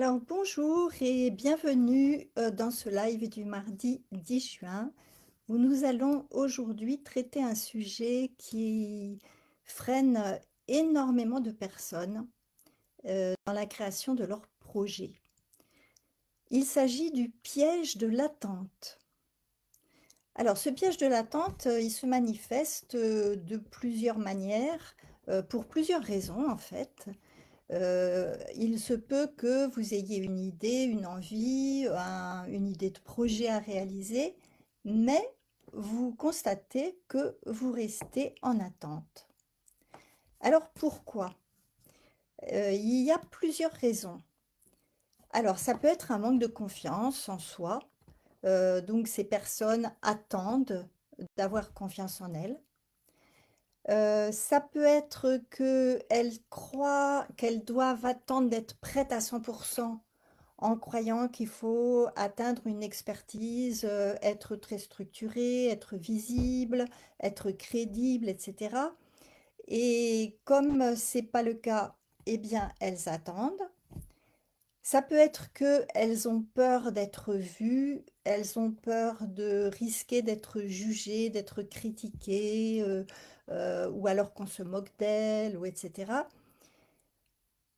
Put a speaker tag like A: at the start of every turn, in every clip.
A: Alors bonjour et bienvenue dans ce live du mardi 10 juin où nous allons aujourd'hui traiter un sujet qui freine énormément de personnes dans la création de leurs projets. Il s'agit du piège de l'attente. Alors ce piège de l'attente, il se manifeste de plusieurs manières, pour plusieurs raisons en fait. Il se peut que vous ayez une idée, une envie, une idée de projet à réaliser, mais vous constatez que vous restez en attente. Alors pourquoi? Il y a plusieurs raisons. Alors ça peut être un manque de confiance en soi, donc ces personnes attendent d'avoir confiance en elles. Ça peut être qu'elles croient qu'elles doivent attendre d'être prêtes à 100% en croyant qu'il faut atteindre une expertise, être très structuré, être visible, être crédible, etc. Et comme c'est pas le cas, eh bien, elles attendent. Ça peut être qu'elles ont peur d'être vues, elles ont peur de risquer d'être jugées, d'être critiquées, ou alors qu'on se moque d'elles, ou etc.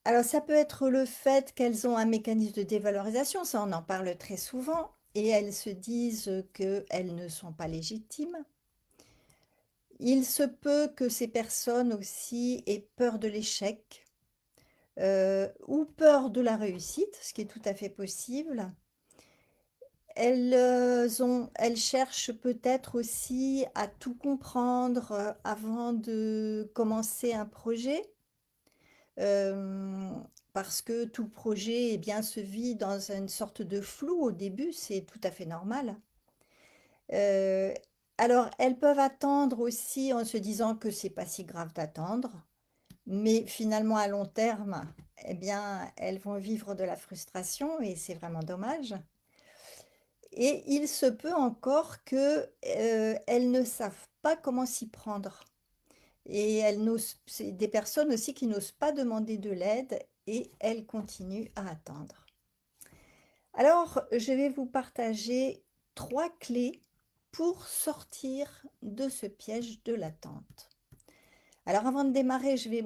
A: Alors ça peut être le fait qu'elles ont un mécanisme de dévalorisation, ça on en parle très souvent, et elles se disent qu'elles ne sont pas légitimes. Il se peut que ces personnes aussi aient peur de l'échec, ou peur de la réussite, ce qui est tout à fait possible. Elles cherchent peut-être aussi à tout comprendre avant de commencer un projet, euh, parce que tout projet eh bien, se vit dans une sorte de flou au début, c'est tout à fait normal. Euh, alors, elles peuvent attendre aussi en se disant que c'est pas si grave d'attendre, mais finalement à long terme, eh bien, elles vont vivre de la frustration et c'est vraiment dommage. Et il se peut encore que, elles ne savent pas comment s'y prendre et elles n'osent c'est des personnes aussi qui n'osent pas demander de l'aide et elles continuent à attendre. Alors, je vais vous partager 3 clés pour sortir de ce piège de l'attente. Alors avant de démarrer, je vais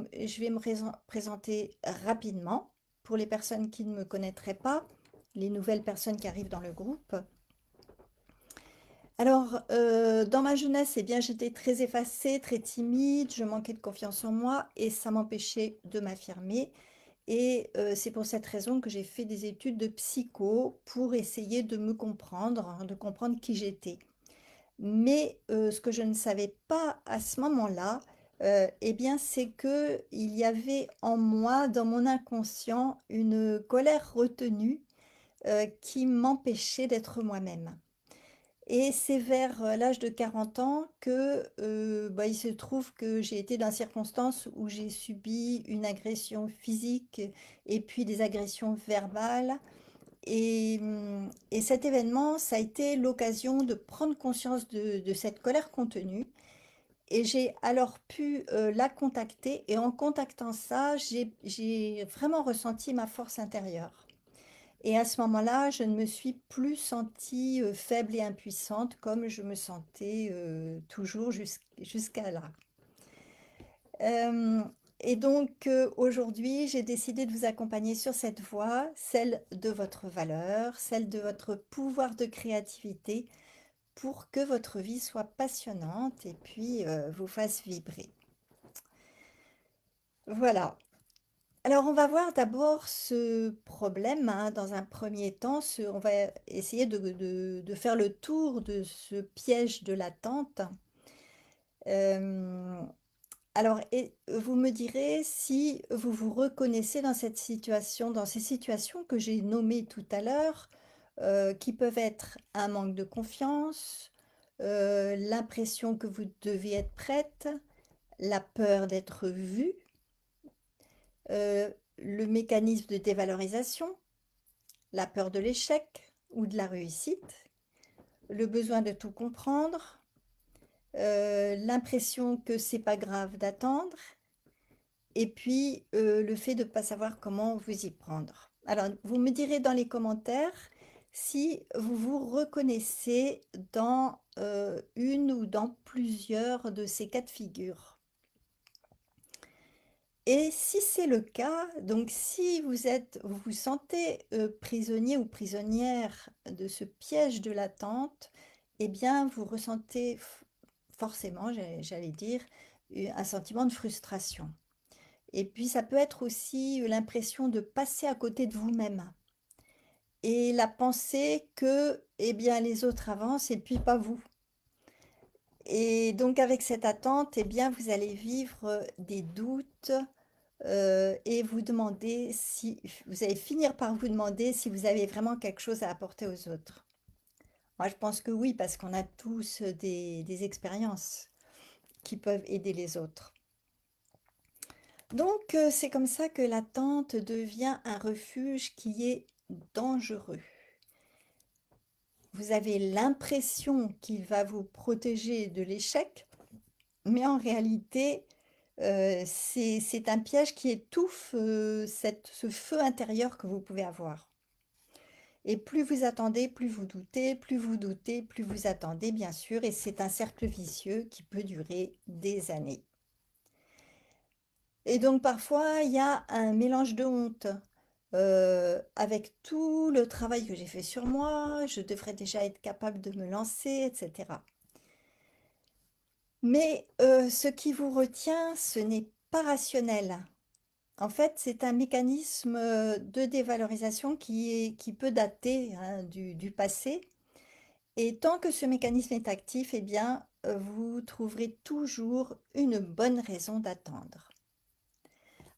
A: me présenter rapidement pour les personnes qui ne me connaîtraient pas, les nouvelles personnes qui arrivent dans le groupe. Alors, dans ma jeunesse, eh bien, j'étais très effacée, très timide, je manquais de confiance en moi et ça m'empêchait de m'affirmer. Et c'est pour cette raison que j'ai fait des études de psycho pour essayer de me comprendre, hein, de comprendre qui j'étais. Mais ce que je ne savais pas à ce moment-là, eh bien, c'est que il y avait en moi, dans mon inconscient, une colère retenue qui m'empêchait d'être moi-même. Et c'est vers l'âge de 40 ans que bah, il se trouve que j'ai été dans circonstances où j'ai subi une agression physique et puis des agressions verbales. Et cet événement, ça a été l'occasion de prendre conscience de cette colère contenue. Et j'ai alors pu la contacter. Et en contactant ça, j'ai vraiment ressenti ma force intérieure. Et à ce moment-là, je ne me suis plus sentie faible et impuissante comme je me sentais toujours jusqu'à là. Euh, et donc aujourd'hui, j'ai décidé de vous accompagner sur cette voie, celle de votre valeur, celle de votre pouvoir de créativité, pour que votre vie soit passionnante et puis vous fasse vibrer. Voilà. Alors, on va voir d'abord ce problème, hein, dans un premier temps. On va essayer de faire le tour de ce piège de l'attente. Euh, alors, vous me direz si vous vous reconnaissez dans cette situation, dans ces situations que j'ai nommées tout à l'heure, qui peuvent être un manque de confiance, l'impression que vous devez être prête, la peur d'être vue, le mécanisme de dévalorisation, la peur de l'échec ou de la réussite, le besoin de tout comprendre, l'impression que c'est pas grave d'attendre, et puis le fait de ne pas savoir comment vous y prendre. Alors, vous me direz dans les commentaires si vous vous reconnaissez dans une ou dans plusieurs de ces cas de figure. Et si c'est le cas, donc si vous vous sentez prisonnier ou prisonnière de ce piège de l'attente, eh bien, vous ressentez forcément, j'allais dire, un sentiment de frustration. Et puis, ça peut être aussi l'impression de passer à côté de vous-même. Et la pensée que, eh bien, les autres avancent et puis pas vous. Et donc avec cette attente, eh bien, vous allez vivre des doutes et vous allez finir par vous demander si vous avez vraiment quelque chose à apporter aux autres. Moi, je pense que oui, parce qu'on a tous des expériences qui peuvent aider les autres. Donc, c'est comme ça que l'attente devient un refuge qui est dangereux. Vous avez l'impression qu'il va vous protéger de l'échec, mais en réalité, c'est un piège qui étouffe, ce feu intérieur que vous pouvez avoir. Et plus vous attendez, plus vous doutez, plus vous attendez, bien sûr, et c'est un cercle vicieux qui peut durer des années. Et donc parfois, il y a un mélange de honte. Avec tout le travail que j'ai fait sur moi, je devrais déjà être capable de me lancer, etc. Mais ce qui vous retient, ce n'est pas rationnel. En fait, c'est un mécanisme de dévalorisation qui peut dater hein, du passé. Et tant que ce mécanisme est actif, eh bien, vous trouverez toujours une bonne raison d'attendre.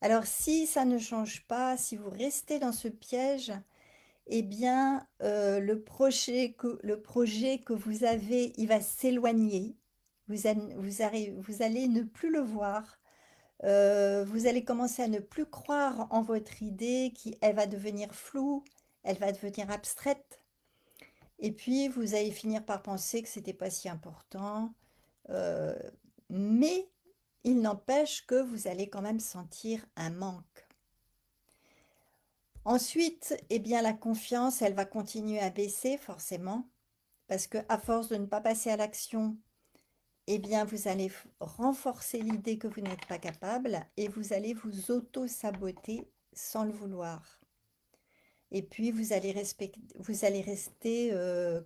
A: Alors, si ça ne change pas, si vous restez dans ce piège, eh bien, le projet que vous avez, il va s'éloigner. Vous allez ne plus le voir. Vous allez commencer à ne plus croire en votre idée, elle va devenir floue, elle va devenir abstraite. Et puis, vous allez finir par penser que c'était pas si important. euh, mais il n'empêche que vous allez quand même sentir un manque. Ensuite, eh bien, la confiance, elle va continuer à baisser forcément, parce que à force de ne pas passer à l'action, eh bien, vous allez renforcer l'idée que vous n'êtes pas capable et vous allez vous auto-saboter sans le vouloir. Et puis, vous allez rester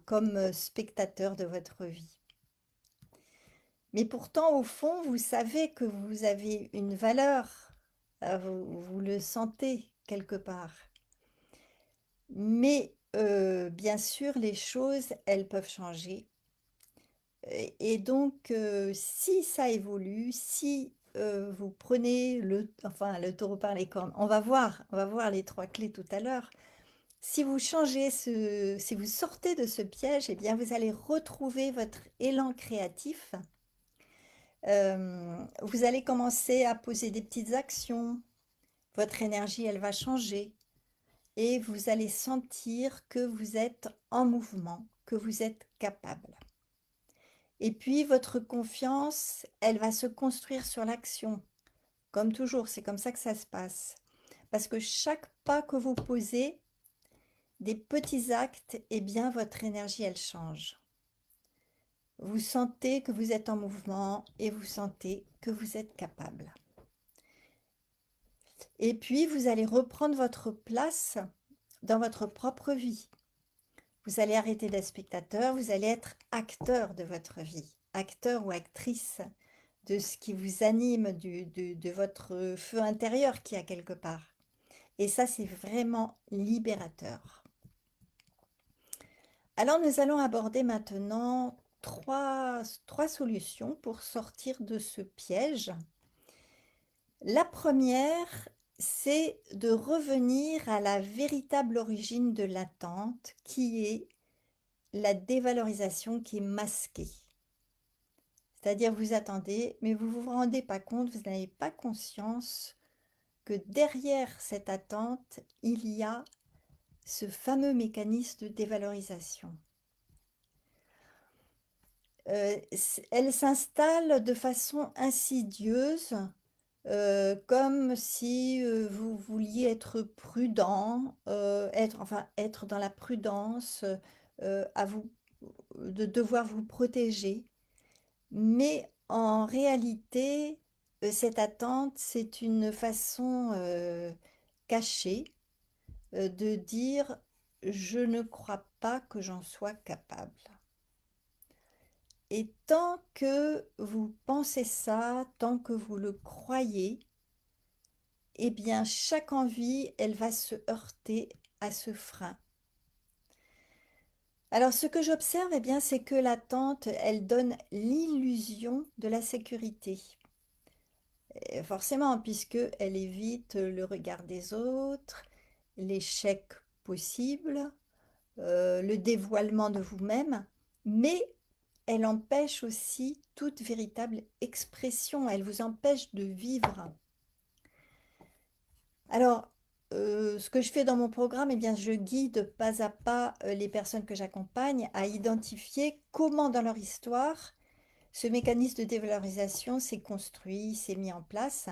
A: comme spectateur de votre vie. Mais pourtant, au fond, vous savez que vous avez une valeur, vous le sentez quelque part. Mais bien sûr, les choses, elles peuvent changer. Et donc, si ça évolue, si vous prenez le taureau par les cornes, on va voir les trois clés tout à l'heure. Si vous si vous sortez de ce piège, eh bien, vous allez retrouver votre élan créatif. Vous allez commencer à poser des petites actions. Votre énergie, elle va changer. Et vous allez sentir que vous êtes en mouvement, que vous êtes capable. Et puis, votre confiance, elle va se construire sur l'action. Comme toujours, c'est comme ça que ça se passe. Parce que chaque pas que vous posez, des petits actes, eh bien, votre énergie, elle change. Vous sentez que vous êtes en mouvement et vous sentez que vous êtes capable. Et puis, vous allez reprendre votre place dans votre propre vie. Vous allez arrêter d'être spectateur, vous allez être acteur de votre vie, acteur ou actrice de ce qui vous anime, de votre feu intérieur qui a quelque part. Et ça, c'est vraiment libérateur. Alors, nous allons aborder maintenant trois solutions pour sortir de ce piège. La première, c'est de revenir à la véritable origine de l'attente, qui est la dévalorisation qui est masquée. C'est-à-dire vous attendez, mais vous ne vous rendez pas compte, vous n'avez pas conscience que derrière cette attente, il y a ce fameux mécanisme de dévalorisation. Elle s'installe de façon insidieuse comme si, vous vouliez être prudent, être dans la prudence, à vous de devoir vous protéger. Mais en réalité, cette attente, c'est une façon, cachée, de dire: «Je ne crois pas que j'en sois capable». Et tant que vous pensez ça, tant que vous le croyez, eh bien chaque envie, elle va se heurter à ce frein. Alors ce que j'observe, eh bien, c'est que l'attente, elle donne l'illusion de la sécurité. Et forcément, puisque elle évite le regard des autres, l'échec possible, le dévoilement de vous-même, mais elle empêche aussi toute véritable expression, elle vous empêche de vivre. Alors, ce que je fais dans mon programme, eh bien, je guide pas à pas, les personnes que j'accompagne à identifier comment dans leur histoire, ce mécanisme de dévalorisation s'est construit, s'est mis en place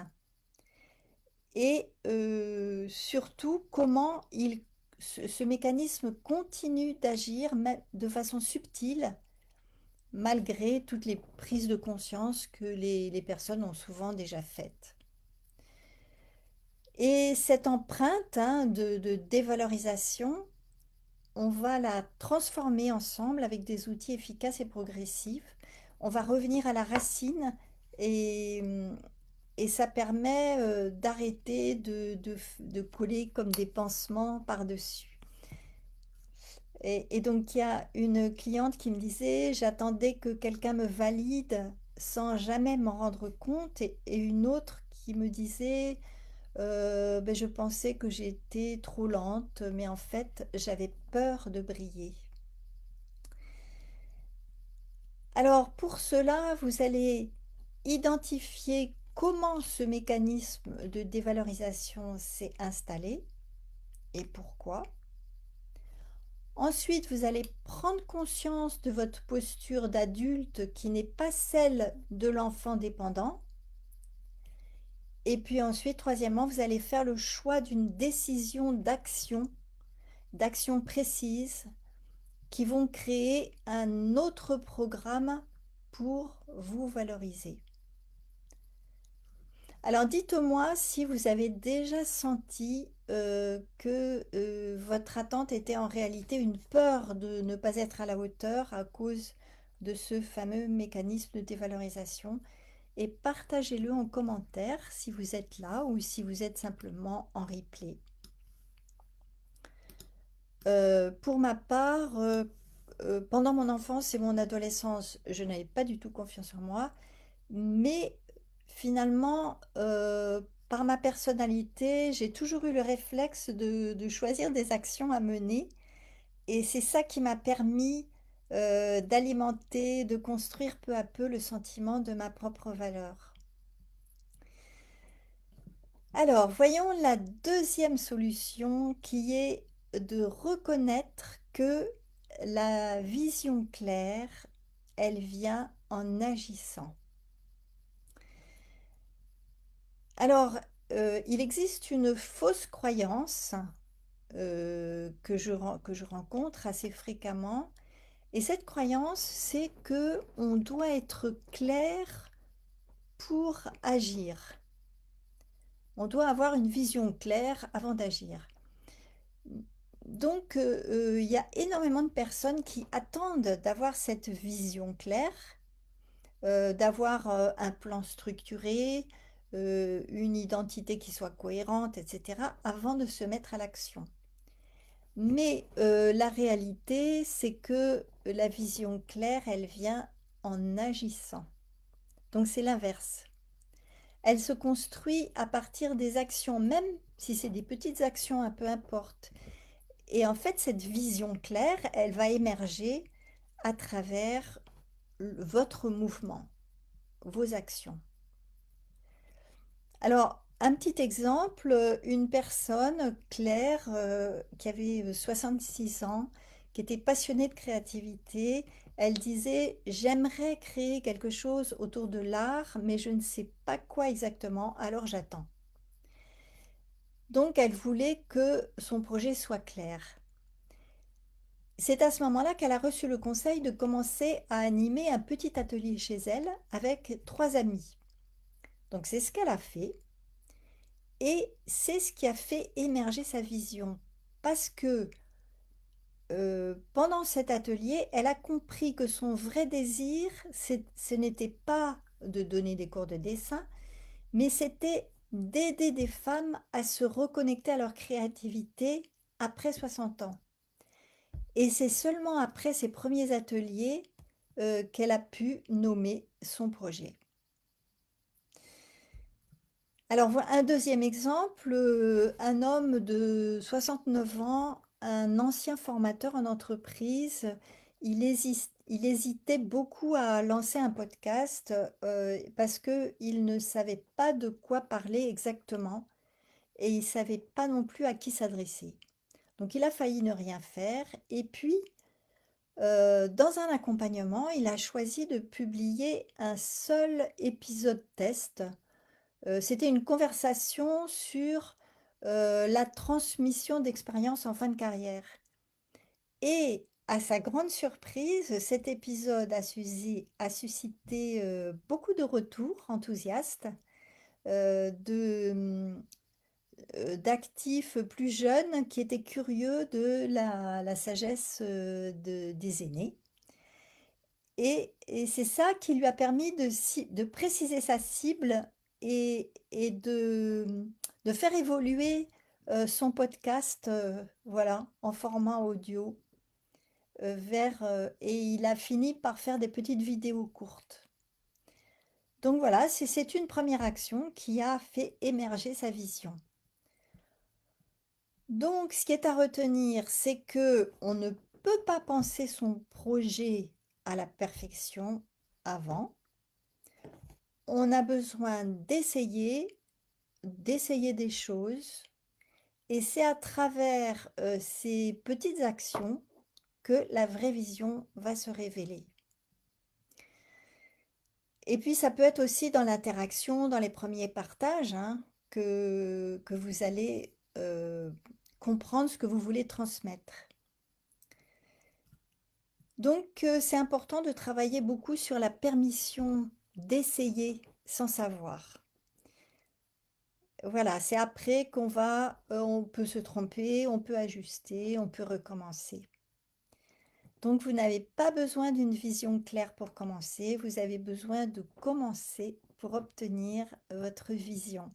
A: et surtout comment ce mécanisme continue d'agir de façon subtile, malgré toutes les prises de conscience que les personnes ont souvent déjà faites. Et cette empreinte, hein, de dévalorisation, on va la transformer ensemble avec des outils efficaces et progressifs. On va revenir à la racine et, et ça permet d'arrêter de coller comme des pansements par-dessus. Et donc il y a une cliente qui me disait, j'attendais que quelqu'un me valide sans jamais m'en rendre compte, et une autre qui me disait, ben, je pensais que j'étais trop lente, mais en fait, j'avais peur de briller. Alors, pour cela, vous allez identifier comment ce mécanisme de dévalorisation s'est installé et pourquoi. Ensuite, vous allez prendre conscience de votre posture d'adulte qui n'est pas celle de l'enfant dépendant. Et puis ensuite, troisièmement, vous allez faire le choix d'une décision d'action précise, qui vont créer un autre programme pour vous valoriser. Alors dites-moi si vous avez déjà senti que votre attente était en réalité une peur de ne pas être à la hauteur à cause de ce fameux mécanisme de dévalorisation, et partagez-le en commentaire si vous êtes là ou si vous êtes simplement en replay. Pour ma part, pendant mon enfance et mon adolescence, je n'avais pas du tout confiance en moi, mais finalement, par ma personnalité, j'ai toujours eu le réflexe de choisir des actions à mener, et c'est ça qui m'a permis, d'alimenter, de construire peu à peu le sentiment de ma propre valeur. Alors, voyons la deuxième solution qui est de reconnaître que la vision claire, elle vient en agissant. Alors, il existe une fausse croyance que je rencontre assez fréquemment. Et cette croyance, c'est que on doit être clair pour agir. On doit avoir une vision claire avant d'agir. Donc, il y a énormément de personnes qui attendent d'avoir cette vision claire, d'avoir un plan structuré, une identité qui soit cohérente, etc., avant de se mettre à l'action. Mais la réalité, c'est que la vision claire, elle vient en agissant. Donc c'est l'inverse. Elle se construit à partir des actions, même si c'est des petites actions, peu importe. Et en fait, cette vision claire, elle va émerger à travers votre mouvement, vos actions. Alors, un petit exemple, une personne, Claire, qui avait 66 ans, qui était passionnée de créativité. Elle disait: «J'aimerais créer quelque chose autour de l'art, mais je ne sais pas quoi exactement, alors j'attends». Donc elle voulait que son projet soit clair. C'est à ce moment-là qu'elle a reçu le conseil de commencer à animer un petit atelier chez elle avec 3 amis. Donc c'est ce qu'elle a fait et c'est ce qui a fait émerger sa vision. Parce que pendant cet atelier, elle a compris que son vrai désir, ce n'était pas de donner des cours de dessin, mais c'était d'aider des femmes à se reconnecter à leur créativité après 60 ans. Et c'est seulement après ces premiers ateliers qu'elle a pu nommer son projet. Alors, un deuxième exemple, un homme de 69 ans, un ancien formateur en entreprise, il hésitait beaucoup à lancer un podcast parce qu'il ne savait pas de quoi parler exactement et il ne savait pas non plus à qui s'adresser. Donc, il a failli ne rien faire et puis, dans un accompagnement, il a choisi de publier un seul épisode test. C'était une conversation sur, la transmission d'expériences en fin de carrière et à sa grande surprise, cet épisode a suscité, beaucoup de retours enthousiastes, d'actifs plus jeunes qui étaient curieux de la sagesse, des aînés et c'est ça qui lui a permis de préciser sa cible et de faire évoluer, son podcast, voilà, en format audio, et il a fini par faire des petites vidéos courtes. Donc voilà, c'est une première action qui a fait émerger sa vision. Donc ce qui est à retenir, c'est que on ne peut pas penser son projet à la perfection avant. On a besoin d'essayer des choses et c'est à travers, ces petites actions que la vraie vision va se révéler. Et puis ça peut être aussi dans l'interaction, dans les premiers partages, hein, que vous allez, comprendre ce que vous voulez transmettre. Donc c'est important de travailler beaucoup sur la permission d'essayer sans savoir. Voilà, c'est après on peut se tromper, on peut ajuster, on peut recommencer. Donc vous n'avez pas besoin d'une vision claire pour commencer, vous avez besoin de commencer pour obtenir votre vision.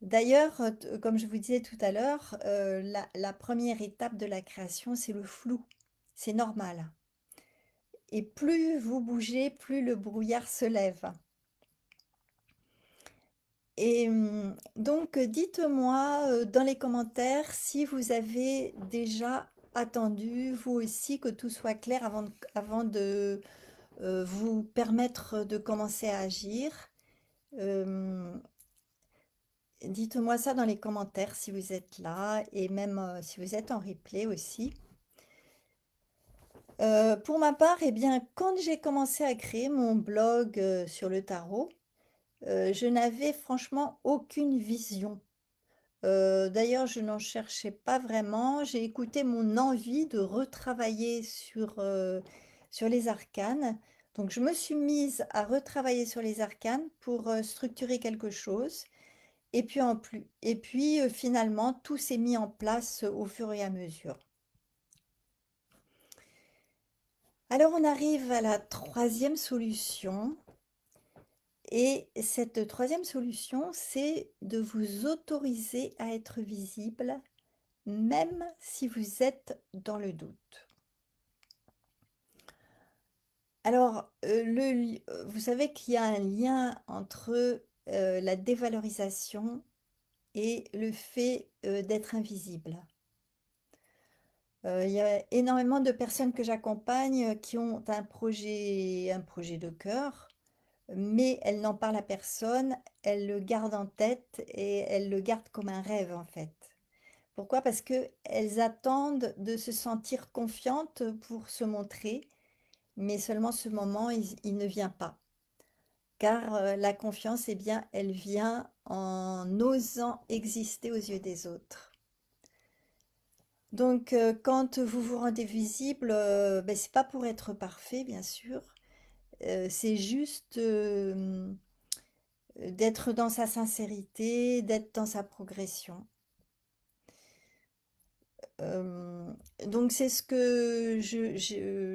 A: D'ailleurs, comme je vous disais tout à l'heure, la première étape de la création, c'est le flou. C'est normal. Et plus vous bougez, plus le brouillard se lève. Et donc, dites-moi dans les commentaires si vous avez déjà attendu, vous aussi, que tout soit clair avant de vous permettre de commencer à agir. Euh, Dites-moi ça dans les commentaires si vous êtes là et même si vous êtes en replay aussi. Pour ma part, eh bien, quand j'ai commencé à créer mon blog sur le tarot, je n'avais franchement aucune vision. D'ailleurs, je n'en cherchais pas vraiment. J'ai écouté mon envie de retravailler sur les arcanes. Donc, je me suis mise à retravailler sur les arcanes pour structurer quelque chose. Et puis finalement, tout s'est mis en place au fur et à mesure. Alors, on arrive à la troisième solution. Et cette troisième solution, c'est de vous autoriser à être visible même si vous êtes dans le doute. Alors, vous savez qu'il y a un lien entre la dévalorisation et le fait d'être invisible. Il y a énormément de personnes que j'accompagne qui ont un projet de cœur, mais elles n'en parlent à personne, elles le gardent en tête et elles le gardent comme un rêve en fait. Pourquoi? Parce qu'elles attendent de se sentir confiantes pour se montrer, mais seulement ce moment, il ne vient pas. Car la confiance, eh bien, elle vient en osant exister aux yeux des autres. Donc, quand vous vous rendez visible, ben, c'est pas pour être parfait, bien sûr. C'est juste d'être dans sa sincérité, d'être dans sa progression. Euh, donc, c'est ce que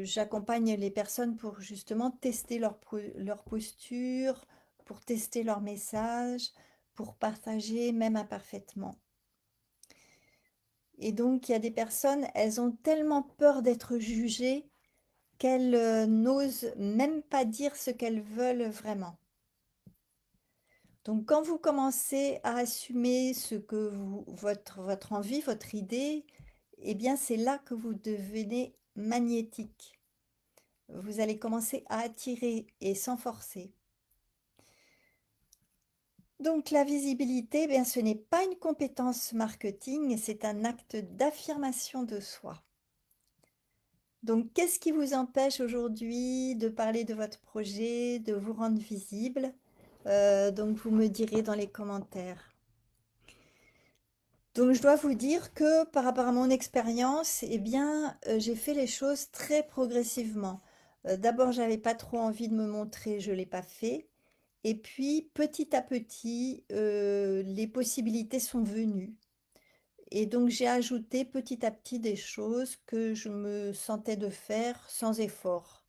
A: j'accompagne les personnes pour justement tester leur posture, pour tester leur message, pour partager même imparfaitement. Et donc, il y a des personnes, elles ont tellement peur d'être jugées qu'elles n'osent même pas dire ce qu'elles veulent vraiment. Donc, quand vous commencez à assumer ce que votre envie, votre idée, eh bien, c'est là que vous devenez magnétique. Vous allez commencer à attirer et sans forcer. Donc, la visibilité, eh bien, ce n'est pas une compétence marketing, c'est un acte d'affirmation de soi. Donc, qu'est-ce qui vous empêche aujourd'hui de parler de votre projet, de vous rendre visible? Donc, vous me direz dans les commentaires. Donc, je dois vous dire que par rapport à mon expérience, eh bien, j'ai fait les choses très progressivement. D'abord, j'avais pas trop envie de me montrer, je l'ai pas fait. Et puis, petit à petit, les possibilités sont venues. Et donc, j'ai ajouté petit à petit des choses que je me sentais de faire sans effort.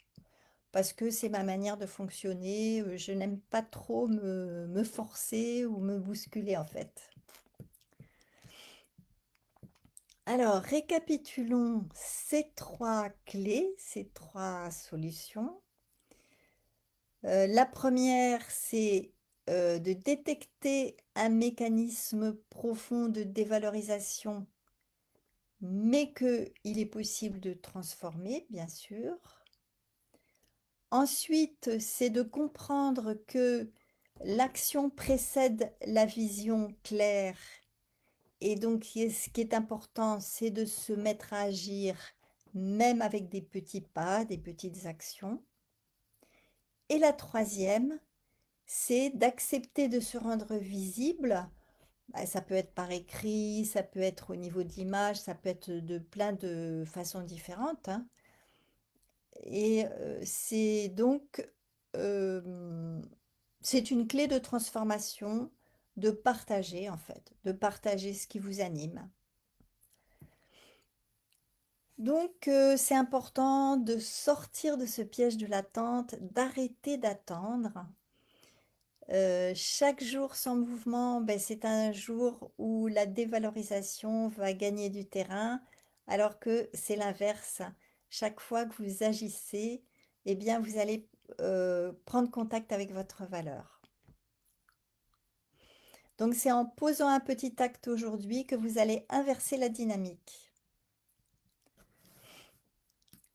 A: Parce que c'est ma manière de fonctionner. Je n'aime pas trop me forcer ou me bousculer, en fait. Alors, récapitulons ces trois clés, ces trois solutions. La première, c'est de détecter un mécanisme profond de dévalorisation, mais qu'il est possible de transformer, bien sûr. Ensuite, c'est de comprendre que l'action précède la vision claire. Et donc, ce qui est important, c'est de se mettre à agir, même avec des petits pas, des petites actions. Et la troisième, c'est d'accepter de se rendre visible. Bah, ça peut être par écrit, ça peut être au niveau de l'image, ça peut être de plein de façons différentes, hein. Et c'est donc, euh, c'est une clé de transformation, de partager en fait, de partager ce qui vous anime. Donc, c'est important de sortir de ce piège de l'attente, d'arrêter d'attendre. Chaque jour sans mouvement, ben, c'est un jour où la dévalorisation va gagner du terrain, alors que c'est l'inverse. Chaque fois que vous agissez, eh bien, vous allez prendre contact avec votre valeur. Donc, c'est en posant un petit acte aujourd'hui que vous allez inverser la dynamique.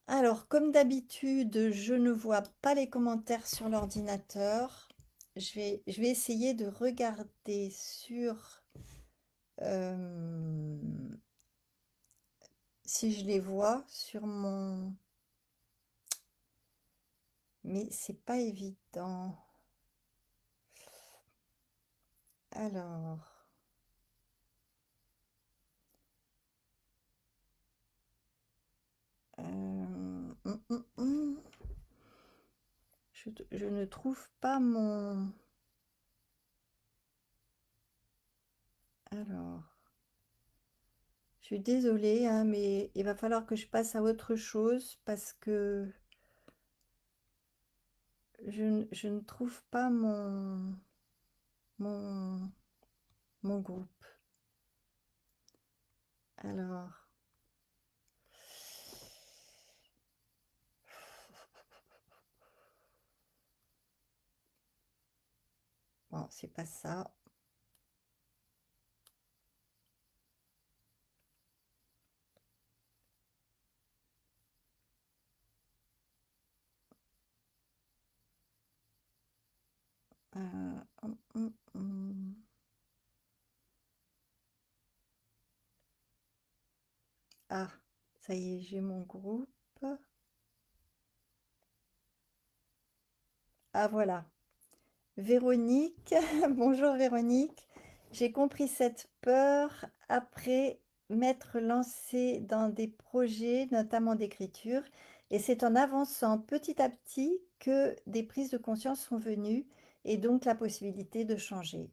A: Alors, comme d'habitude, je ne vois pas les commentaires sur l'ordinateur. Je vais essayer de regarder sur euh, si je les vois sur mon... Mais c'est pas évident. Alors, hum. Je ne trouve pas mon... Alors, je suis désolée, hein, mais il va falloir que je passe à autre chose parce que je ne trouve pas mon, mon groupe. Alors, bon, c'est pas ça. Hum. Ah, ça y est, j'ai mon groupe. Ah voilà. Véronique, bonjour Véronique. J'ai compris cette peur après m'être lancée dans des projets, notamment d'écriture, et c'est en avançant petit à petit que des prises de conscience sont venues et donc la possibilité de changer.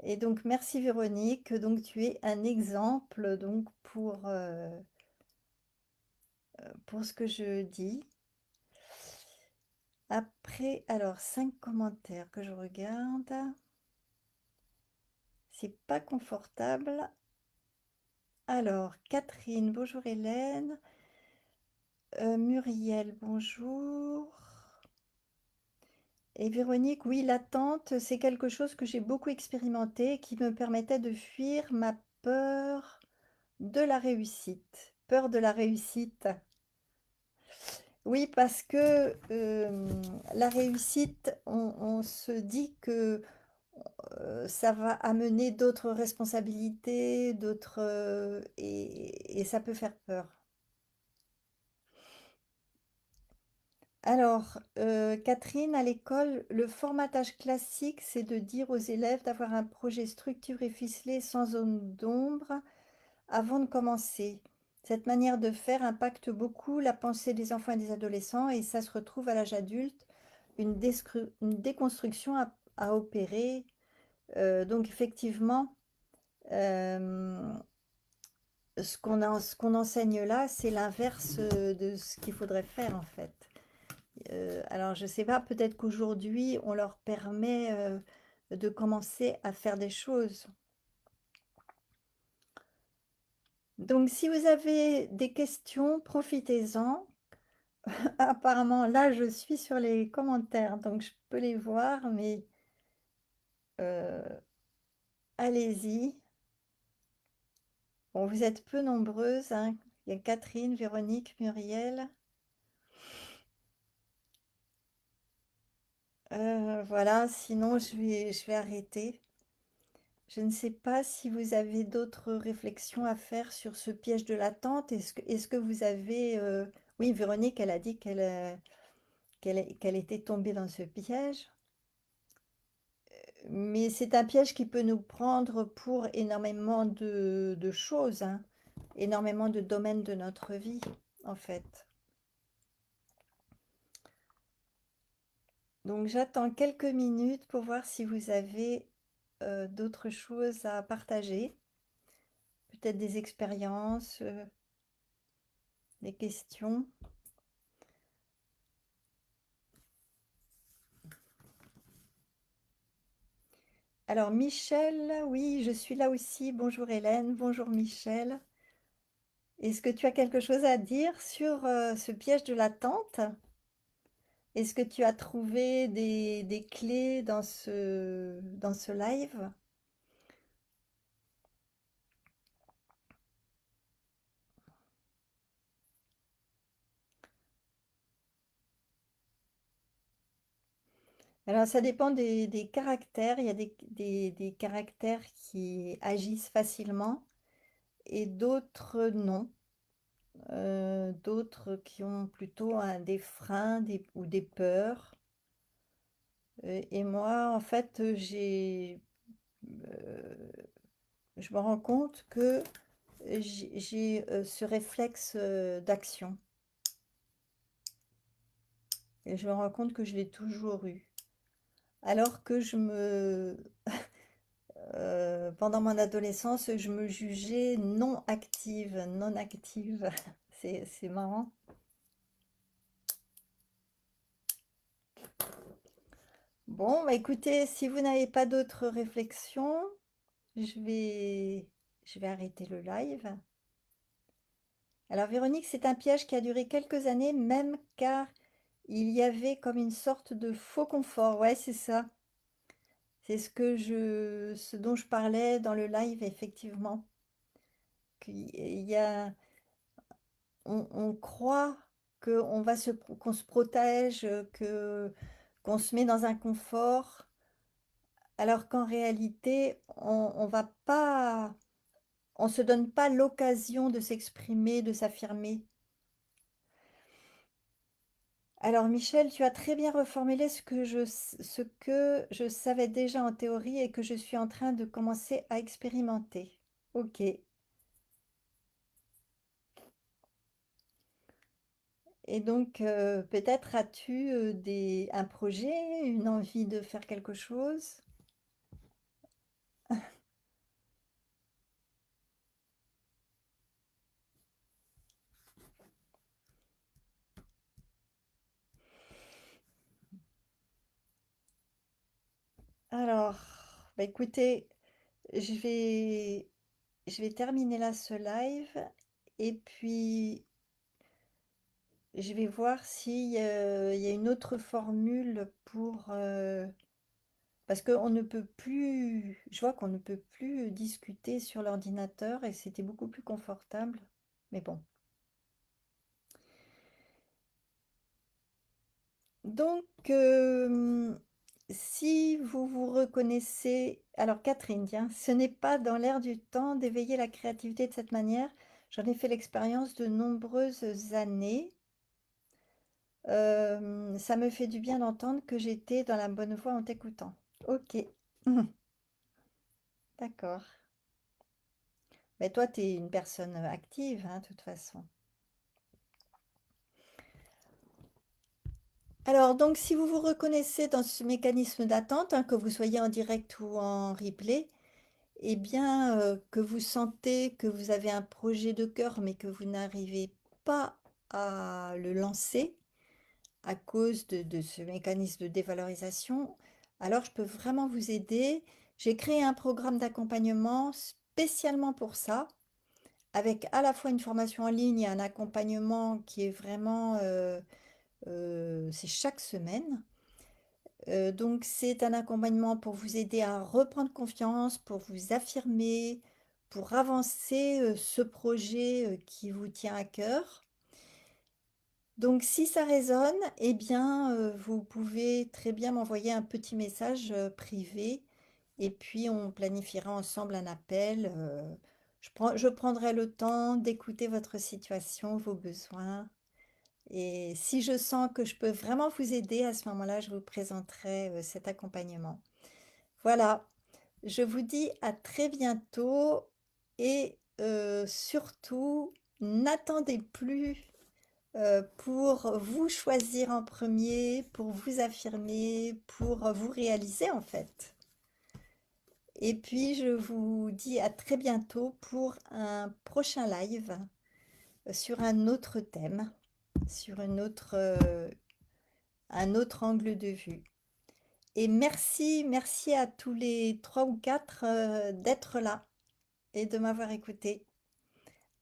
A: Et donc merci Véronique, donc tu es un exemple donc pour ce que je dis. Après, alors 5 commentaires que je regarde. C'est pas confortable. Alors, Catherine, bonjour Hélène. Muriel, bonjour. Et Véronique, oui, l'attente, c'est quelque chose que j'ai beaucoup expérimenté, qui me permettait de fuir ma peur de la réussite. Peur de la réussite. Oui, parce que la réussite, on se dit que ça va amener d'autres responsabilités, et ça peut faire peur. Alors, Catherine, à l'école, le formatage classique, c'est de dire aux élèves d'avoir un projet structuré, ficelé, sans zone d'ombre, avant de commencer. Cette manière de faire impacte beaucoup la pensée des enfants et des adolescents et ça se retrouve à l'âge adulte, une déconstruction à opérer. Donc effectivement, euh, ce qu'on enseigne là, c'est l'inverse de ce qu'il faudrait faire en fait. Alors, je ne sais pas, peut-être qu'aujourd'hui, on leur permet de commencer à faire des choses. Donc, si vous avez des questions, profitez-en. Apparemment, là, je suis sur les commentaires, donc je peux les voir, mais euh, allez-y. Bon, vous êtes peu nombreuses, hein. Il y a Catherine, Véronique, Muriel. Voilà, sinon je vais arrêter. Je ne sais pas si vous avez d'autres réflexions à faire sur ce piège de l'attente. Est-ce que vous avez... Oui, Véronique, elle a dit qu'elle était tombée dans ce piège. Mais c'est un piège qui peut nous prendre pour énormément de choses, hein, énormément de domaines de notre vie, en fait. Donc j'attends quelques minutes pour voir si vous avez d'autres choses à partager, peut-être des expériences, des questions. Alors Michel, oui, je suis là aussi. Bonjour Hélène, bonjour Michel. Est-ce que tu as quelque chose à dire sur ce piège de l'attente? Est-ce que tu as trouvé des clés dans ce live? Alors ça dépend des caractères. Il y a des caractères qui agissent facilement et d'autres non. D'autres qui ont plutôt des freins ou des peurs. Et moi, en fait, euh, je me rends compte que j'ai ce réflexe d'action. Et je me rends compte que je l'ai toujours eu. Alors que pendant mon adolescence, je me jugeais non active, non active. C'est marrant. Bon, bah écoutez, si vous n'avez pas d'autres réflexions, je vais, je vais arrêter le live. Alors Véronique, c'est un piège qui a duré quelques années, même car il y avait comme une sorte de faux confort. Ouais, c'est ça. C'est ce dont je parlais dans le live, effectivement. Qu'il y a, on croit qu'on se protège, qu'on se met dans un confort, alors qu'en réalité, on va pas. On ne se donne pas l'occasion de s'exprimer, de s'affirmer. Alors Michel, tu as très bien reformulé ce que je savais déjà en théorie et que je suis en train de commencer à expérimenter. Ok. Et donc, peut-être as-tu un projet, une envie de faire quelque chose? Alors, bah écoutez, je vais, je vais terminer là ce live et puis je vais voir s'il y a une autre formule pour... parce qu'on ne peut plus, je vois qu'on ne peut plus discuter sur l'ordinateur et c'était beaucoup plus confortable. Mais bon. Donc, si vous vous reconnaissez, alors Catherine, tiens, ce n'est pas dans l'air du temps d'éveiller la créativité de cette manière. J'en ai fait l'expérience de nombreuses années. Ça me fait du bien d'entendre que j'étais dans la bonne voie en t'écoutant. Ok, d'accord. Mais toi, tu es une personne active, hein, de toute façon. Alors, donc, si vous vous reconnaissez dans ce mécanisme d'attente, hein, que vous soyez en direct ou en replay, eh bien, que vous sentez que vous avez un projet de cœur, mais que vous n'arrivez pas à le lancer à cause de ce mécanisme de dévalorisation, alors je peux vraiment vous aider. J'ai créé un programme d'accompagnement spécialement pour ça, avec à la fois une formation en ligne et un accompagnement qui est vraiment, c'est chaque semaine. Donc c'est un accompagnement pour vous aider à reprendre confiance, pour vous affirmer, pour avancer, ce projet, qui vous tient à cœur. Donc si ça résonne, eh bien, vous pouvez très bien m'envoyer un petit message, privé et puis on planifiera ensemble un appel, je prendrai le temps d'écouter votre situation, vos besoins et si je sens que je peux vraiment vous aider, à ce moment-là, je vous présenterai, cet accompagnement. Voilà, je vous dis à très bientôt et surtout, n'attendez plus pour vous choisir en premier, pour vous affirmer, pour vous réaliser en fait. Et puis, je vous dis à très bientôt pour un prochain live sur un autre thème, sur un autre angle de vue. Et merci, merci à tous les trois ou quatre d'être là et de m'avoir écouté.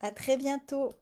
A: À très bientôt.